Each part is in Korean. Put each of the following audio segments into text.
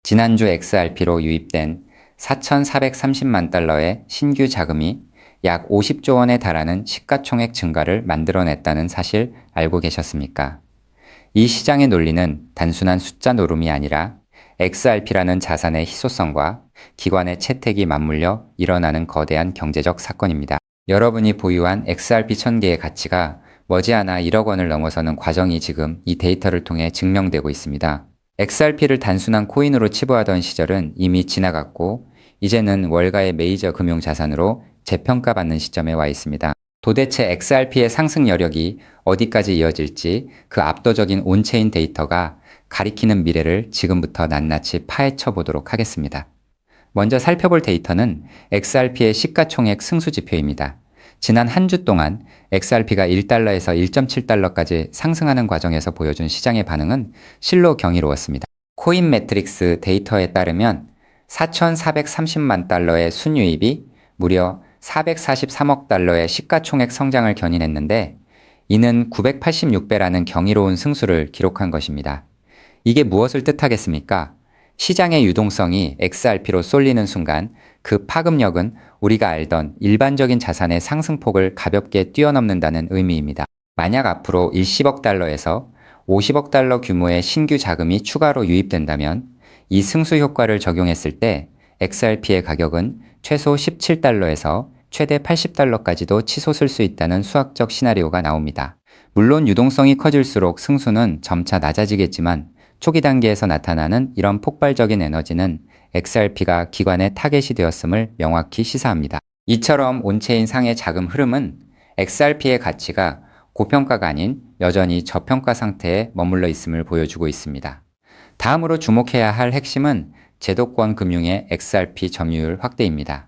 지난주 XRP로 유입된 4,430만 달러의 신규 자금이 약 50조 원에 달하는 시가총액 증가를 만들어냈다는 사실 알고 계셨습니까? 이 시장의 논리는 단순한 숫자 노름이 아니라 XRP라는 자산의 희소성과 기관의 채택이 맞물려 일어나는 거대한 경제적 사건입니다. 여러분이 보유한 XRP 1000개의 가치가 머지않아 1억 원을 넘어서는 과정이 지금 이 데이터를 통해 증명되고 있습니다. XRP를 단순한 코인으로 치부하던 시절은 이미 지나갔고 이제는 월가의 메이저 금융자산으로 재평가받는 시점에 와 있습니다. 도대체 XRP의 상승 여력이 어디까지 이어질지 그 압도적인 온체인 데이터가 가리키는 미래를 지금부터 낱낱이 파헤쳐 보도록 하겠습니다. 먼저 살펴볼 데이터는 XRP의 시가총액 승수 지표입니다. 지난 한 주 동안 XRP가 1달러에서 1.7달러까지 상승하는 과정에서 보여준 시장의 반응은 실로 경이로웠습니다. 코인 매트릭스 데이터에 따르면 4,430만 달러의 순유입이 무려 443억 달러의 시가총액 성장을 견인했는데 이는 986배라는 경이로운 승수를 기록한 것입니다. 이게 무엇을 뜻하겠습니까? 시장의 유동성이 XRP로 쏠리는 순간 그 파급력은 우리가 알던 일반적인 자산의 상승폭을 가볍게 뛰어넘는다는 의미입니다. 만약 앞으로 10억 달러에서 50억 달러 규모의 신규 자금이 추가로 유입된다면 이 승수 효과를 적용했을 때 XRP의 가격은 최소 17달러에서 최대 80달러까지도 치솟을 수 있다는 수학적 시나리오가 나옵니다. 물론 유동성이 커질수록 승수는 점차 낮아지겠지만 초기 단계에서 나타나는 이런 폭발적인 에너지는 XRP가 기관의 타겟이 되었음을 명확히 시사합니다. 이처럼 온체인 상의 자금 흐름은 XRP의 가치가 고평가가 아닌 여전히 저평가 상태에 머물러 있음을 보여주고 있습니다. 다음으로 주목해야 할 핵심은 제도권 금융의 XRP 점유율 확대입니다.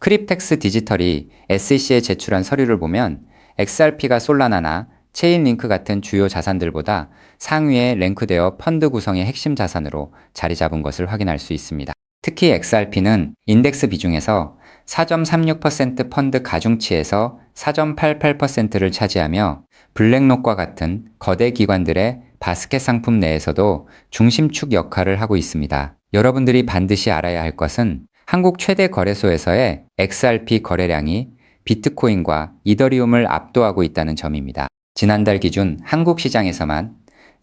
크립텍스 디지털이 SEC에 제출한 서류를 보면 XRP가 솔라나나 체인링크 같은 주요 자산들보다 상위에 랭크되어 펀드 구성의 핵심 자산으로 자리 잡은 것을 확인할 수 있습니다. 특히 XRP는 인덱스 비중에서 4.36% 펀드 가중치에서 4.88%를 차지하며 블랙록과 같은 거대 기관들의 바스켓 상품 내에서도 중심축 역할을 하고 있습니다. 여러분들이 반드시 알아야 할 것은 한국 최대 거래소에서의 XRP 거래량이 비트코인과 이더리움을 압도하고 있다는 점입니다. 지난달 기준 한국 시장에서만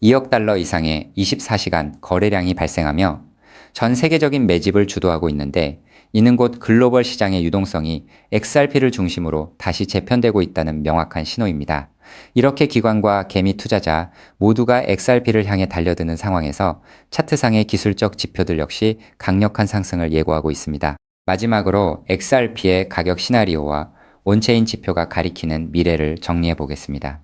2억 달러 이상의 24시간 거래량이 발생하며 전 세계적인 매집을 주도하고 있는데 이는 곧 글로벌 시장의 유동성이 XRP를 중심으로 다시 재편되고 있다는 명확한 신호입니다. 이렇게 기관과 개미 투자자 모두가 XRP를 향해 달려드는 상황에서 차트상의 기술적 지표들 역시 강력한 상승을 예고하고 있습니다. 마지막으로 XRP의 가격 시나리오와 온체인 지표가 가리키는 미래를 정리해 보겠습니다.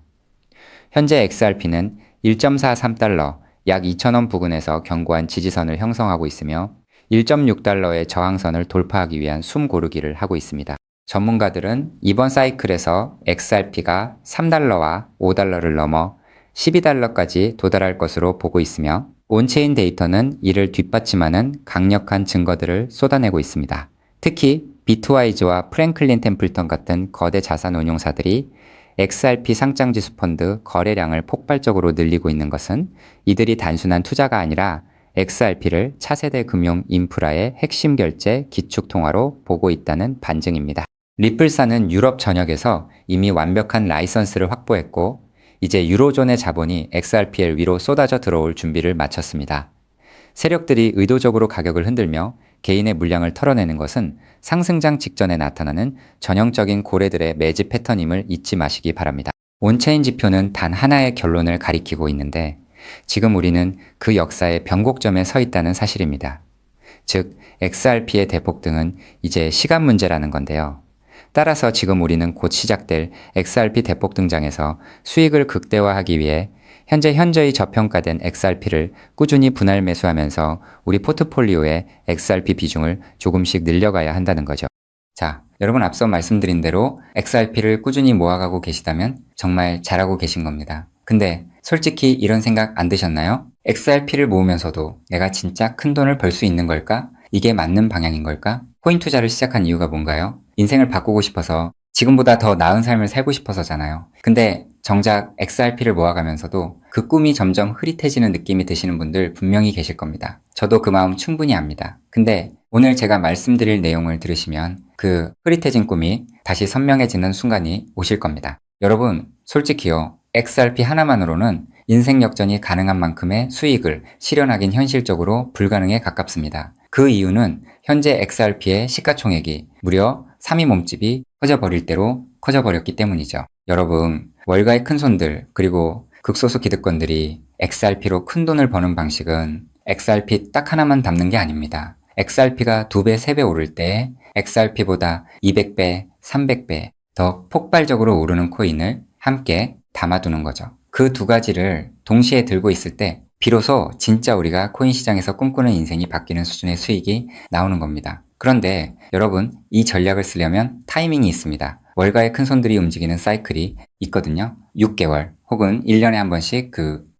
현재 XRP는 1.43달러, 약 2,000원 부근에서 견고한 지지선을 형성하고 있으며 1.6달러의 저항선을 돌파하기 위한 숨고르기를 하고 있습니다. 전문가들은 이번 사이클에서 XRP가 3달러와 5달러를 넘어 12달러까지 도달할 것으로 보고 있으며 온체인 데이터는 이를 뒷받침하는 강력한 증거들을 쏟아내고 있습니다. 특히 비트와이즈와 프랭클린 템플턴 같은 거대 자산 운용사들이 XRP 상장지수 펀드 거래량을 폭발적으로 늘리고 있는 것은 이들이 단순한 투자가 아니라 XRP를 차세대 금융 인프라의 핵심 결제 기축통화로 보고 있다는 반증입니다. 리플사는 유럽 전역에서 이미 완벽한 라이선스를 확보했고 이제 유로존의 자본이 XRPL 위로 쏟아져 들어올 준비를 마쳤습니다. 세력들이 의도적으로 가격을 흔들며 개인의 물량을 털어내는 것은 상승장 직전에 나타나는 전형적인 고래들의 매집 패턴임을 잊지 마시기 바랍니다. 온체인 지표는 단 하나의 결론을 가리키고 있는데 지금 우리는 그 역사의 변곡점에 서 있다는 사실입니다. 즉, XRP의 대폭등은 이제 시간 문제라는 건데요. 따라서 지금 우리는 곧 시작될 XRP 대폭등장에서 수익을 극대화하기 위해 현저히 저평가된 XRP를 꾸준히 분할 매수하면서 우리 포트폴리오의 XRP 비중을 조금씩 늘려가야 한다는 거죠. 자, 여러분 앞서 말씀드린 대로 XRP를 꾸준히 모아가고 계시다면 정말 잘하고 계신 겁니다. 근데 솔직히 이런 생각 안 드셨나요? XRP를 모으면서도 내가 진짜 큰 돈을 벌 수 있는 걸까? 이게 맞는 방향인 걸까? 코인 투자를 시작한 이유가 뭔가요? 인생을 바꾸고 싶어서 지금보다 더 나은 삶을 살고 싶어서잖아요. 근데 정작 XRP를 모아가면서도 그 꿈이 점점 흐릿해지는 느낌이 드시는 분들 분명히 계실 겁니다. 저도 그 마음 충분히 압니다. 근데 오늘 제가 말씀드릴 내용을 들으시면 그 흐릿해진 꿈이 다시 선명해지는 순간이 오실 겁니다. 여러분, 솔직히요. XRP 하나만으로는 인생 역전이 가능한 만큼의 수익을 실현하긴 현실적으로 불가능에 가깝습니다. 그 이유는 현재 XRP의 시가총액이 무려 3위 몸집이 커져버릴 대로 커져버렸기 때문이죠. 여러분, 월가의 큰손들 그리고 극소수 기득권들이 XRP로 큰 돈을 버는 방식은 XRP 딱 하나만 담는 게 아닙니다. XRP가 2배, 3배 오를 때 XRP보다 200배, 300배 더 폭발적으로 오르는 코인을 함께 담아두는 거죠. 그 두 가지를 동시에 들고 있을 때 비로소 진짜 우리가 코인 시장에서 꿈꾸는 인생이 바뀌는 수준의 수익이 나오는 겁니다. 그런데 여러분, 이 전략을 쓰려면 타이밍이 있습니다. 월가의 큰손들이 움직이는 사이클이 있거든요. 6개월 혹은 1년에 한 번씩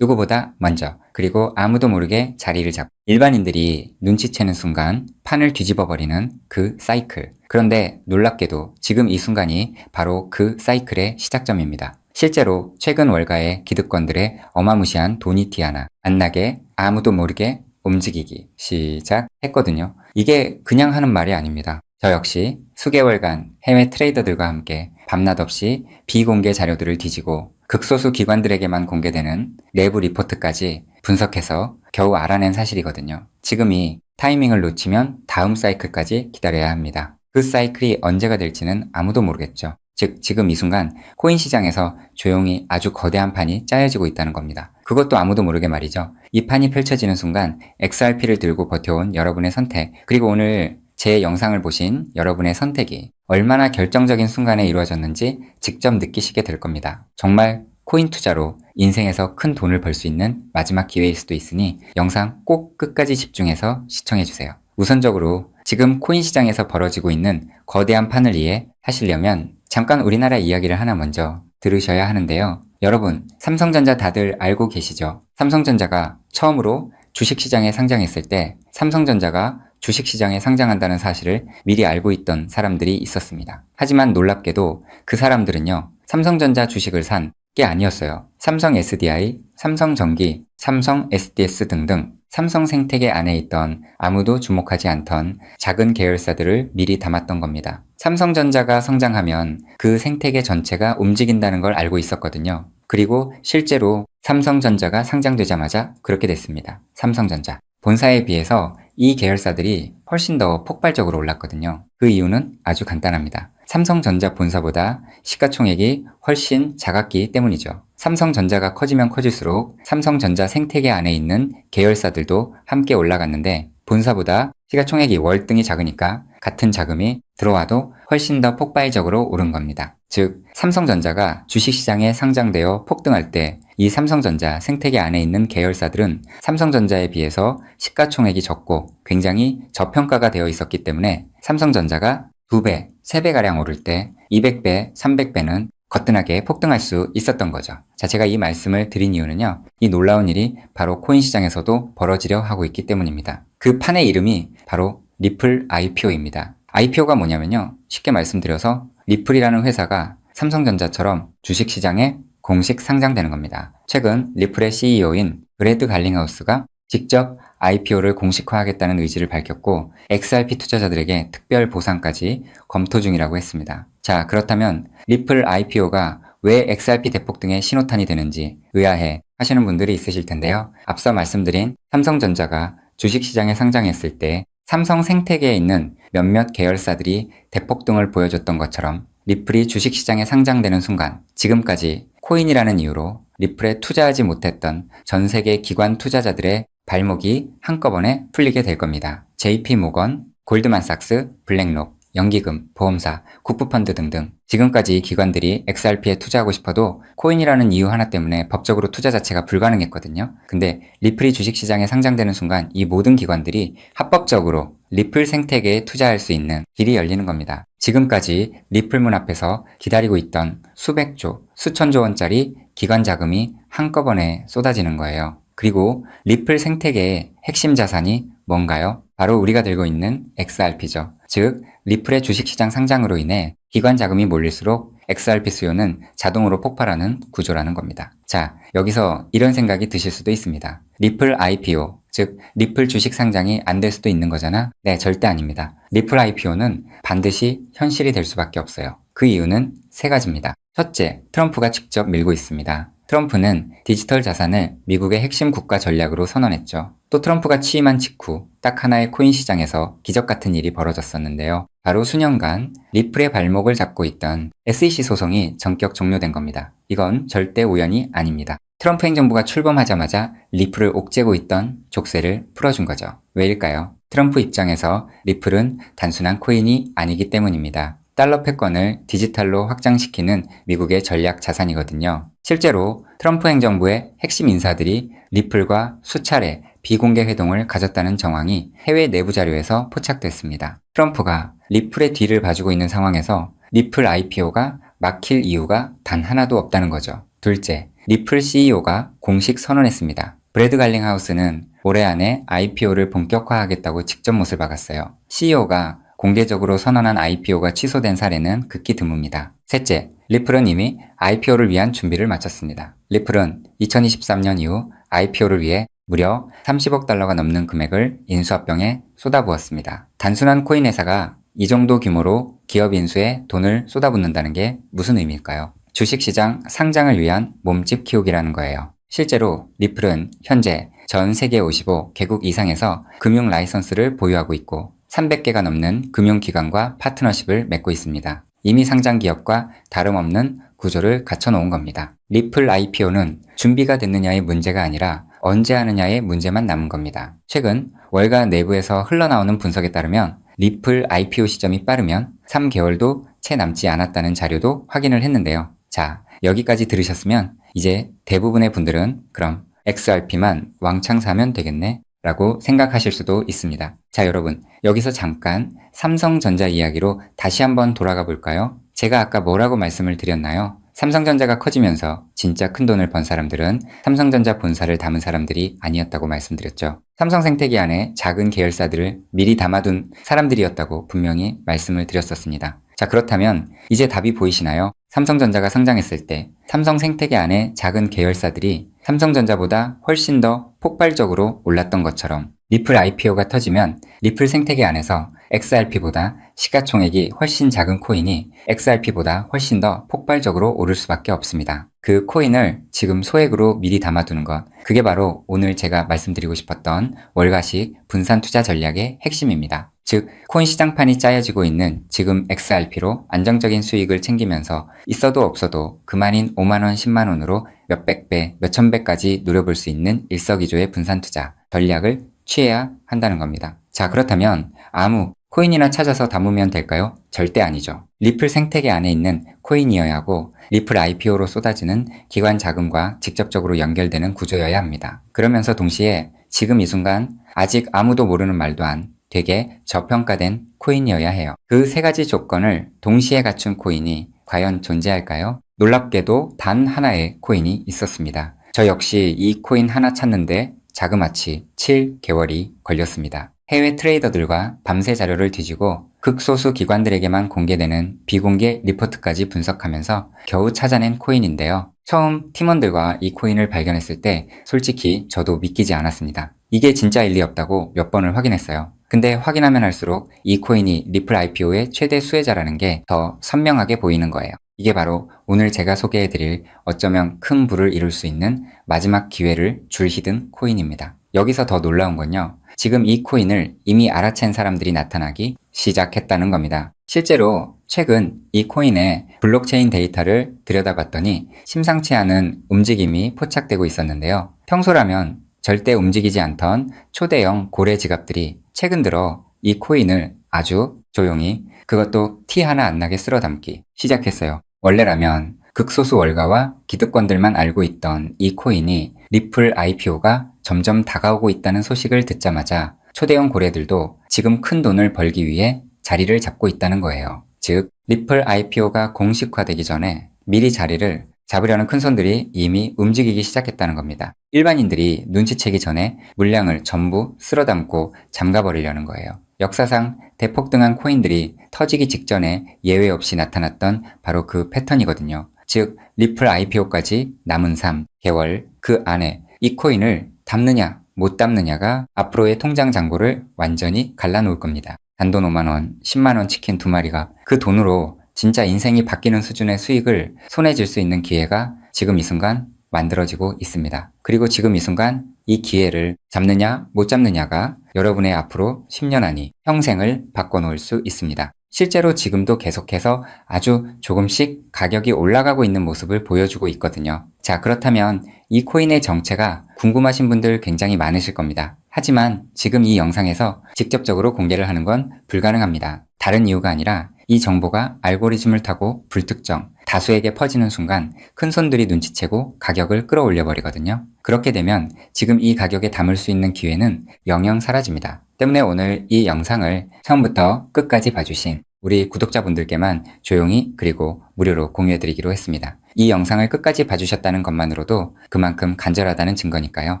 누구보다 먼저 그리고 아무도 모르게 자리를 잡고 일반인들이 눈치채는 순간 판을 뒤집어 버리는 그 사이클. 그런데 놀랍게도 지금 이 순간이 바로 그 사이클의 시작점입니다. 실제로 최근 월가의 기득권들의 어마무시한 돈이 티 하나 안 나게 아무도 모르게 움직이기 시작했거든요. 이게 그냥 하는 말이 아닙니다. 저 역시 수개월간 해외 트레이더들과 함께 밤낮 없이 비공개 자료들을 뒤지고 극소수 기관들에게만 공개되는 내부 리포트까지 분석해서 겨우 알아낸 사실이거든요. 지금이 타이밍을 놓치면 다음 사이클까지 기다려야 합니다. 그 사이클이 언제가 될지는 아무도 모르겠죠. 즉 지금 이 순간 코인 시장에서 조용히 아주 거대한 판이 짜여지고 있다는 겁니다. 그것도 아무도 모르게 말이죠. 이 판이 펼쳐지는 순간 XRP를 들고 버텨온 여러분의 선택, 그리고 오늘 제 영상을 보신 여러분의 선택이 얼마나 결정적인 순간에 이루어졌는지 직접 느끼시게 될 겁니다. 정말 코인 투자로 인생에서 큰 돈을 벌 수 있는 마지막 기회일 수도 있으니 영상 꼭 끝까지 집중해서 시청해주세요. 우선적으로 지금 코인 시장에서 벌어지고 있는 거대한 판을 이해하시려면 잠깐 우리나라 이야기를 하나 먼저 들으셔야 하는데요. 여러분, 삼성전자 다들 알고 계시죠? 삼성전자가 처음으로 주식시장에 상장했을 때 삼성전자가 주식시장에 상장한다는 사실을 미리 알고 있던 사람들이 있었습니다. 하지만 놀랍게도 그 사람들은요, 삼성전자 주식을 산 게 아니었어요. 삼성 SDI, 삼성전기, 삼성 SDS 등등 삼성 생태계 안에 있던 아무도 주목하지 않던 작은 계열사들을 미리 담았던 겁니다. 삼성전자가 성장하면 그 생태계 전체가 움직인다는 걸 알고 있었거든요. 그리고 실제로 삼성전자가 상장되자마자 그렇게 됐습니다. 삼성전자. 본사에 비해서 이 계열사들이 훨씬 더 폭발적으로 올랐거든요. 그 이유는 아주 간단합니다. 삼성전자 본사보다 시가총액이 훨씬 작았기 때문이죠. 삼성전자가 커지면 커질수록 삼성전자 생태계 안에 있는 계열사들도 함께 올라갔는데 본사보다 시가총액이 월등히 작으니까 같은 자금이 들어와도 훨씬 더 폭발적으로 오른 겁니다. 즉, 삼성전자가 주식시장에 상장되어 폭등할 때 이 삼성전자 생태계 안에 있는 계열사들은 삼성전자에 비해서 시가총액이 적고 굉장히 저평가가 되어 있었기 때문에 삼성전자가 2배, 3배가량 오를 때 200배, 300배는 거뜬하게 폭등할 수 있었던 거죠. 자, 제가 이 말씀을 드린 이유는요. 이 놀라운 일이 바로 코인 시장에서도 벌어지려 하고 있기 때문입니다. 그 판의 이름이 바로 리플 IPO입니다. IPO가 뭐냐면요. 쉽게 말씀드려서 리플이라는 회사가 삼성전자처럼 주식시장에 공식 상장되는 겁니다. 최근 리플의 CEO인 브래드 갈링하우스가 직접 IPO를 공식화하겠다는 의지를 밝혔고 XRP 투자자들에게 특별 보상까지 검토 중이라고 했습니다. 자, 그렇다면 리플 IPO가 왜 XRP 대폭등의 신호탄이 되는지 의아해 하시는 분들이 있으실 텐데요. 앞서 말씀드린 삼성전자가 주식시장에 상장했을 때 삼성 생태계에 있는 몇몇 계열사들이 대폭등을 보여줬던 것처럼 리플이 주식시장에 상장되는 순간 지금까지 코인이라는 이유로 리플에 투자하지 못했던 전 세계 기관 투자자들의 발목이 한꺼번에 풀리게 될 겁니다. JP모건, 골드만삭스, 블랙록, 연기금, 보험사, 국부펀드 등등 지금까지 기관들이 XRP에 투자하고 싶어도 코인이라는 이유 하나 때문에 법적으로 투자 자체가 불가능했거든요. 근데 리플이 주식시장에 상장되는 순간 이 모든 기관들이 합법적으로 리플 생태계에 투자할 수 있는 길이 열리는 겁니다. 지금까지 리플 문 앞에서 기다리고 있던 수백조, 수천조 원짜리 기관 자금이 한꺼번에 쏟아지는 거예요. 그리고 리플 생태계의 핵심 자산이 뭔가요? 바로 우리가 들고 있는 XRP죠. 즉 리플의 주식시장 상장으로 인해 기관 자금이 몰릴수록 XRP 수요는 자동으로 폭발하는 구조라는 겁니다. 자, 여기서 이런 생각이 드실 수도 있습니다. 리플 IPO, 즉 리플 주식 상장이 안 될 수도 있는 거잖아? 네, 절대 아닙니다. 리플 IPO는 반드시 현실이 될 수밖에 없어요. 그 이유는 세 가지입니다. 첫째, 트럼프가 직접 밀고 있습니다. 트럼프는 디지털 자산을 미국의 핵심 국가 전략으로 선언했죠. 또 트럼프가 취임한 직후 딱 하나의 코인 시장에서 기적 같은 일이 벌어졌었는데요. 바로 수년간 리플의 발목을 잡고 있던 SEC 소송이 전격 종료된 겁니다. 이건 절대 우연이 아닙니다. 트럼프 행정부가 출범하자마자 리플을 옥죄고 있던 족쇄를 풀어준 거죠. 왜일까요? 트럼프 입장에서 리플은 단순한 코인이 아니기 때문입니다. 달러 패권을 디지털로 확장시키는 미국의 전략 자산이거든요. 실제로 트럼프 행정부의 핵심 인사들이 리플과 수차례 비공개 회동을 가졌다는 정황이 해외 내부 자료에서 포착됐습니다. 트럼프가 리플의 뒤를 봐주고 있는 상황에서 리플 IPO가 막힐 이유가 단 하나도 없다는 거죠. 둘째, 리플 CEO가 공식 선언했습니다. 브래드 갈링하우스는 올해 안에 IPO를 본격화하겠다고 직접 못을 박았어요. CEO가 공개적으로 선언한 IPO가 취소된 사례는 극히 드뭅니다. 셋째, 리플은 이미 IPO를 위한 준비를 마쳤습니다. 리플은 2023년 이후 IPO를 위해 무려 30억 달러가 넘는 금액을 인수합병에 쏟아부었습니다. 단순한 코인 회사가 이 정도 규모로 기업 인수에 돈을 쏟아붓는다는 게 무슨 의미일까요? 주식시장 상장을 위한 몸집 키우기라는 거예요. 실제로 리플은 현재 전 세계 55개국 이상에서 금융 라이선스를 보유하고 있고 300개가 넘는 금융기관과 파트너십을 맺고 있습니다. 이미 상장 기업과 다름없는 구조를 갖춰놓은 겁니다. 리플 IPO는 준비가 됐느냐의 문제가 아니라 언제 하느냐의 문제만 남은 겁니다. 최근 월가 내부에서 흘러나오는 분석에 따르면 리플 IPO 시점이 빠르면 3개월도 채 남지 않았다는 자료도 확인을 했는데요. 자, 여기까지 들으셨으면 이제 대부분의 분들은 그럼 XRP만 왕창 사면 되겠네? 라고 생각하실 수도 있습니다. 자, 여러분, 여기서 잠깐 삼성전자 이야기로 다시 한번 돌아가 볼까요? 제가 아까 뭐라고 말씀을 드렸나요? 삼성전자가 커지면서 진짜 큰 돈을 번 사람들은 삼성전자 본사를 담은 사람들이 아니었다고 말씀드렸죠. 삼성 생태계 안에 작은 계열사들을 미리 담아둔 사람들이었다고 분명히 말씀을 드렸었습니다. 자, 그렇다면 이제 답이 보이시나요? 삼성전자가 상장했을 때 삼성 생태계 안에 작은 계열사들이 삼성전자보다 훨씬 더 폭발적으로 올랐던 것처럼 리플 IPO가 터지면 리플 생태계 안에서 XRP보다 시가총액이 훨씬 작은 코인이 XRP보다 훨씬 더 폭발적으로 오를 수밖에 없습니다. 그 코인을 지금 소액으로 미리 담아두는 것, 그게 바로 오늘 제가 말씀드리고 싶었던 월가식 분산 투자 전략의 핵심입니다. 즉, 코인 시장판이 짜여지고 있는 지금 XRP로 안정적인 수익을 챙기면서 있어도 없어도 그만인 5만원, 10만원으로 몇백 배, 몇천 배까지 노려볼 수 있는 일석이조의 분산 투자 전략을 취해야 한다는 겁니다. 자, 그렇다면 아무 코인이나 찾아서 담으면 될까요? 절대 아니죠. 리플 생태계 안에 있는 코인이어야 하고 리플 IPO로 쏟아지는 기관 자금과 직접적으로 연결되는 구조여야 합니다. 그러면서 동시에 지금 이 순간 아직 아무도 모르는 말도 안 되게 저평가된 코인이어야 해요. 그 세 가지 조건을 동시에 갖춘 코인이 과연 존재할까요? 놀랍게도 단 하나의 코인이 있었습니다. 저 역시 이 코인 하나 찾는데 자그마치 7개월이 걸렸습니다. 해외 트레이더들과 밤새 자료를 뒤지고 극소수 기관들에게만 공개되는 비공개 리포트까지 분석하면서 겨우 찾아낸 코인인데요. 처음 팀원들과 이 코인을 발견했을 때 솔직히 저도 믿기지 않았습니다. 이게 진짜일 리 없다고 몇 번을 확인했어요. 근데 확인하면 할수록 이 코인이 리플 IPO의 최대 수혜자라는 게 더 선명하게 보이는 거예요. 이게 바로 오늘 제가 소개해드릴 어쩌면 큰 부를 이룰 수 있는 마지막 기회를 줄히든 코인입니다. 여기서 더 놀라운 건요. 지금 이 코인을 이미 알아챈 사람들이 나타나기 시작했다는 겁니다. 실제로 최근 이 코인의 블록체인 데이터를 들여다봤더니 심상치 않은 움직임이 포착되고 있었는데요. 평소라면 절대 움직이지 않던 초대형 고래 지갑들이 최근 들어 이 코인을 아주 조용히 그것도 티 하나 안 나게 쓸어 담기 시작했어요. 원래라면 극소수 월가와 기득권들만 알고 있던 이 코인이 리플 IPO가 점점 다가오고 있다는 소식을 듣자마자 초대형 고래들도 지금 큰 돈을 벌기 위해 자리를 잡고 있다는 거예요. 즉, 리플 IPO가 공식화되기 전에 미리 자리를 잡으려는 큰손들이 이미 움직이기 시작했다는 겁니다. 일반인들이 눈치채기 전에 물량을 전부 쓸어담고 잠가버리려는 거예요. 역사상 대폭등한 코인들이 터지기 직전에 예외 없이 나타났던 바로 그 패턴이거든요. 즉, 리플 IPO까지 남은 3개월 그 안에 이 코인을 담느냐 못 담느냐가 앞으로의 통장 잔고를 완전히 갈라놓을 겁니다. 단돈 5만원, 10만원 치킨 2마리가 그 돈으로 진짜 인생이 바뀌는 수준의 수익을 손에 쥘 수 있는 기회가 지금 이 순간 만들어지고 있습니다. 그리고 지금 이 순간 이 기회를 잡느냐 못 잡느냐가 여러분의 앞으로 10년 안이 평생을 바꿔놓을 수 있습니다. 실제로 지금도 계속해서 아주 조금씩 가격이 올라가고 있는 모습을 보여주고 있거든요. 자, 그렇다면 이 코인의 정체가 궁금하신 분들 굉장히 많으실 겁니다. 하지만 지금 이 영상에서 직접적으로 공개를 하는 건 불가능합니다. 다른 이유가 아니라 이 정보가 알고리즘을 타고 불특정, 다수에게 퍼지는 순간 큰손들이 눈치채고 가격을 끌어올려 버리거든요. 그렇게 되면 지금 이 가격에 담을 수 있는 기회는 영영 사라집니다. 때문에 오늘 이 영상을 처음부터 끝까지 봐주신 우리 구독자분들께만 조용히 그리고 무료로 공유해드리기로 했습니다. 이 영상을 끝까지 봐주셨다는 것만으로도 그만큼 간절하다는 증거니까요.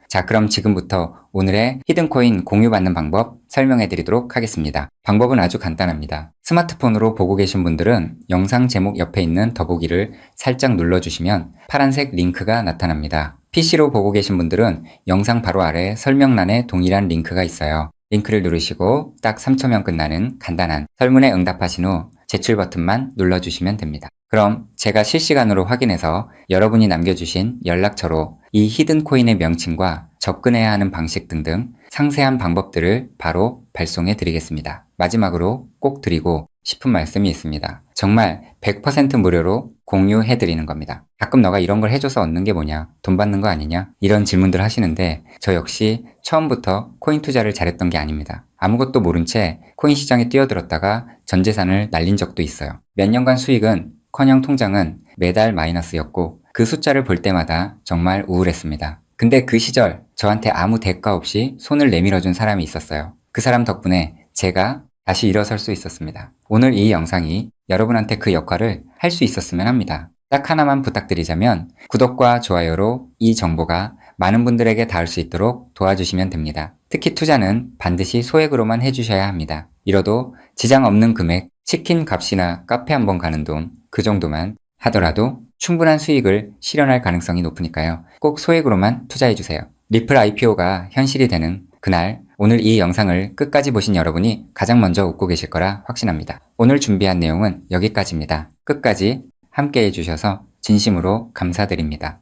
자, 그럼 지금부터 오늘의 히든코인 공유받는 방법 설명해드리도록 하겠습니다. 방법은 아주 간단합니다. 스마트폰으로 보고 계신 분들은 영상 제목 옆에 있는 더보기를 살짝 눌러주시면 파란색 링크가 나타납니다. PC로 보고 계신 분들은 영상 바로 아래 설명란에 동일한 링크가 있어요. 링크를 누르시고 딱 3초면 끝나는 간단한 설문에 응답하신 후 제출 버튼만 눌러주시면 됩니다. 그럼 제가 실시간으로 확인해서 여러분이 남겨주신 연락처로 이 히든코인의 명칭과 접근해야 하는 방식 등등 상세한 방법들을 바로 발송해 드리겠습니다. 마지막으로 꼭 드리고 싶은 말씀이 있습니다. 정말 100% 무료로 공유해 드리는 겁니다. 가끔 너가 이런 걸 해줘서 얻는 게 뭐냐? 돈 받는 거 아니냐? 이런 질문들 하시는데 저 역시 처음부터 코인 투자를 잘했던 게 아닙니다. 아무것도 모른 채 코인 시장에 뛰어들었다가 전 재산을 날린 적도 있어요. 몇 년간 수익은 커녕 통장은 매달 마이너스였고 그 숫자를 볼 때마다 정말 우울했습니다. 근데 그 시절 저한테 아무 대가 없이 손을 내밀어준 사람이 있었어요. 그 사람 덕분에 제가 다시 일어설 수 있었습니다. 오늘 이 영상이 여러분한테 그 역할을 할 수 있었으면 합니다. 딱 하나만 부탁드리자면 구독과 좋아요로 이 정보가 많은 분들에게 닿을 수 있도록 도와주시면 됩니다. 특히 투자는 반드시 소액으로만 해주셔야 합니다. 이뤄도 지장 없는 금액, 치킨 값이나 카페 한번 가는 돈, 그 정도만 하더라도 충분한 수익을 실현할 가능성이 높으니까요. 꼭 소액으로만 투자해주세요. 리플 IPO가 현실이 되는 그날, 오늘 이 영상을 끝까지 보신 여러분이 가장 먼저 웃고 계실 거라 확신합니다. 오늘 준비한 내용은 여기까지입니다. 끝까지 함께 해주셔서 진심으로 감사드립니다.